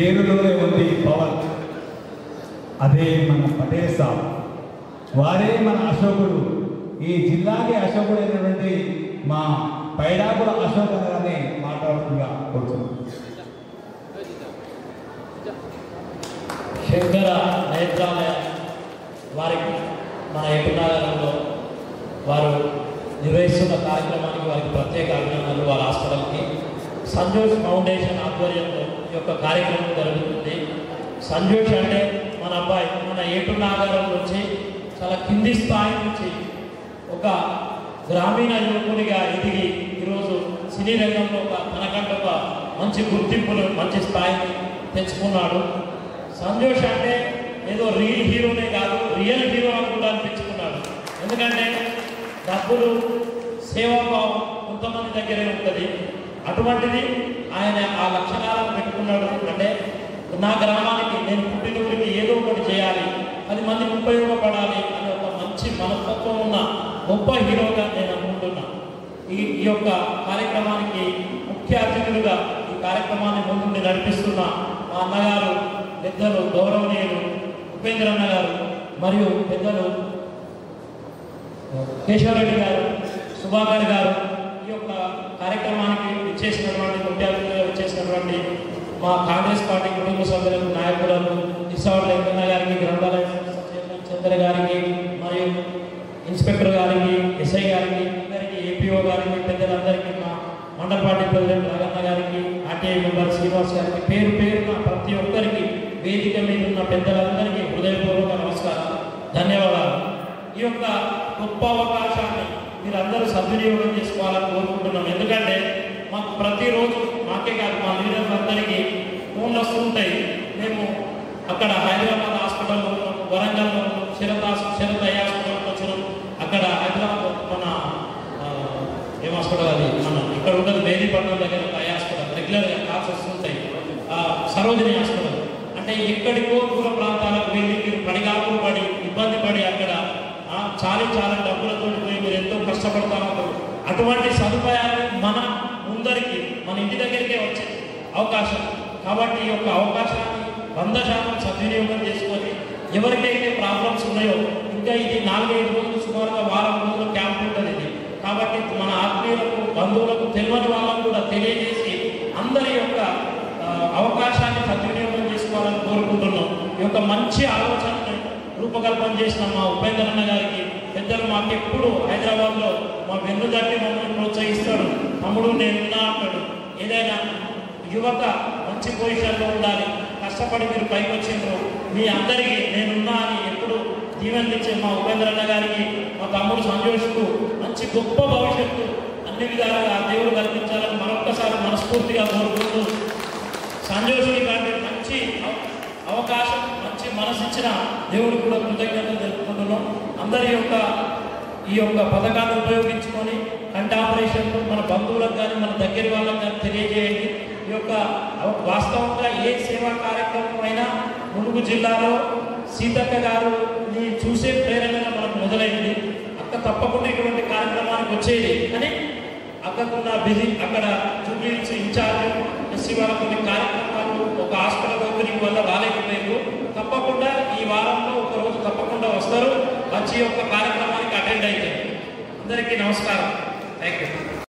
పేరులోనే ఉంది పవర్. అదే మన పటేల్ సాబ్, వారే మన అశోకుడు. ఈ జిల్లాకి అశోకుడైనటువంటి మా పైడాకుల అశోక్ గారిని మాట్లాడుతుందిగా కోరుతున్నాం. శంకర నేత్రాలయ వారికి మన ఏటునగరంలో వారు నిర్వహిస్తున్న కార్యక్రమానికి వారికి ప్రత్యేక అభినందనలు. వారి హాస్పిటల్కి సంజోష్ ఫౌండేషన్ ఆధ్వర్యంలో ఈ యొక్క కార్యక్రమం జరుగుతుంది. సంజోష్ అంటే మన అబ్బాయి మన ఏటునగరం నుంచి చాలా కింది స్థాయి నుంచి ఒక గ్రామీణ యువకునిగా ఎదిగి ఈరోజు సినీ రంగంలో తనకంటే ఒక మంచి గుర్తింపును మంచి స్థాయిని తెచ్చుకున్నాడు. సంజోష్ అంటే ఏదో రియల్ హీరోనే కాదు, రియల్ హీరో అని కూడా అనిపించుకున్నాడు. ఎందుకంటే డబ్బులు సేవాభావం కొంతమంది దగ్గరే ఉంటుంది. అటువంటిది ఆయన ఆ లక్షణాలను పెట్టుకున్నాడు. అంటే నా గ్రామానికి నేను పుట్టిన ఊరికి ఏదో ఒకటి చేయాలి, 10 మందికి ఉపయోగపడాలి అనే ఒక మంచి మనస్తత్వం ఉన్న గొప్ప హీరోగా నేను అనుకుంటున్నా. ఈ యొక్క కార్యక్రమానికి ముఖ్య అతిథులుగా ఈ కార్యక్రమాన్ని ముందుండి నడిపిస్తున్న మా అన్నగారు పెద్దలు గౌరవనీయులు ఉపేంద్ర అన్న గారు మరియు పెద్దలు కేశవరెడ్డి గారు, సుభాకర్ గారు, ఈ యొక్క కార్యక్రమానికి విచ్చేసినటువంటి ముఖ్య అతిథులుగా విచ్చేసినటువంటి మా కాంగ్రెస్ పార్టీ కుటుంబ సభ్యులకు, నాయకులకు, ఇసావర్ వెంకన్న గారికి, గ్రంథాలయ చంద్ర గారికి, మరియు ఇన్స్పెక్టర్ గారికి, ఎస్ఐ గారికి, అందరికీ, ఏపీఓ గారికి, పెద్దలందరికీ, మా మండల పార్టీ ప్రెసిడెంట్ రాగన్న గారికి, ఆర్టీఐ మెంబర్ శ్రీనివాస్ గారికి, పేరు పేరున ప్రతి ఒక్కరికి, వేదిక మీద ఉన్న పెద్దలందరికీ హృదయపూర్వక నమస్కారం, ధన్యవాదాలు. ఈ యొక్క గొప్ప అవకాశాన్ని మీరందరూ సద్వినియోగం చేసుకోవాలని కోరుకుంటున్నాం. ఎందుకంటే మాకు ప్రతిరోజు మాకే కాదు మా లీడర్స్ అందరికీ ఫోన్లు వస్తుంటాయి. మేము అక్కడ హైదరాబాద్ హాస్పిటల్లో వరంగల్లో శరత్ హాస్పిటల్కి వచ్చినాం. అక్కడ హైదరాబాద్ మన ఏం హాస్పిటల్ అది మన ఇక్కడ ఉంటుంది మేదీపట్నం దగ్గర ఐ హాస్పిటల్ రెగ్యులర్గా కాల్స్ వస్తుంటాయి. సరోజిని హాస్పిటల్ అంటే ఎక్కడికో దూర ప్రాంతాలకు వెళ్ళి మీరు పడిగాపులు పడి ఇబ్బంది పడి అక్కడ చాలా డబ్బులతో పోయి మీరు ఎంతో కష్టపడతా ఉంటారు. అటువంటి సదుపాయాలు మన ముందరికి మన ఇంటి దగ్గరికే వచ్చే అవకాశం. కాబట్టి ఈ యొక్క అవకాశాన్ని 100% సద్వినియోగం చేసుకొని ఎవరికైతే ప్రాబ్లమ్స్ ఉన్నాయో ఇంకా ఇది 4-5 రోజులు సుమారుగా వారం రోజులు క్యాంప్ ఉంటుంది ఇది. కాబట్టి మన ఆత్మీయులకు, బంధువులకు, తెలియని వాళ్ళకు కూడా తెలియజేసి అందరి యొక్క అవకాశాన్ని సద్వినియోగం చేసుకోవాలని కోరుకుంటున్నాం. ఈ యొక్క మంచి ఆలోచనను రూపకల్పన చేసిన మా ఉపేంద్ర అన్న గారికి, పెద్దలు మాకు ఎప్పుడు హైదరాబాద్లో మా వెన్ను తట్టి మమ్మల్ని ప్రోత్సహిస్తాడు. తమ్ముడు నేనున్నా అంటాడు. ఏదైనా యువత మంచి పొజిషన్లో ఉండాలి, కష్టపడి మీరు పైకి వచ్చిండ్రు, మీ అందరికీ నేనున్నా అని ఎప్పుడు దీవెనలిచ్చే మా ఉపేంద్ర అన్న గారికి, మా తమ్ముడు సంజోష్కు మంచి గొప్ప భవిష్యత్తు అన్ని విధాలుగా దేవుడు కల్పించాలని మరొక్కసారి మనస్ఫూర్తిగా కోరుకుంటూ, సంజోష్కి కంటే మంచి అవకాశం, మంచి మనసు ఇచ్చిన దేవుడు కూడా కృతజ్ఞతలు తెలుపుకుంటున్నాం. అందరి యొక్క ఈ యొక్క పథకాన్ని ఉపయోగించుకొని కంటి ఆపరేషన్లు మన బంధువులకు కానీ మన దగ్గర వాళ్ళకి కానీ తెలియజేయండి. ఈ యొక్క వాస్తవంగా ఏ సేవా కార్యక్రమం అయినా ములుగు జిల్లాలో సీతక్క గారిని చూసే ప్రేరణగా మనకు మొదలైంది. అక్క తప్పకుండా ఇటువంటి కార్యక్రమానికి వచ్చేది కానీ అక్కకున్న బిజీ అక్కడ జూబ్లీహిల్స్ ఇన్ఛార్జ్ ఎస్సీ వాళ్ళ కొన్ని కార్యక్రమాలు ఒక హాస్పిటల్ ఓపెనింగ్ వల్ల రాలేకపోయారు. తప్పకుండా ఈ వారంలో ఒక రోజు తప్పకుండా వస్తారు, వచ్చి యొక్క కార్యక్రమానికి అటెండ్ అవుతారు. అందరికీ నమస్కారం. Thank you.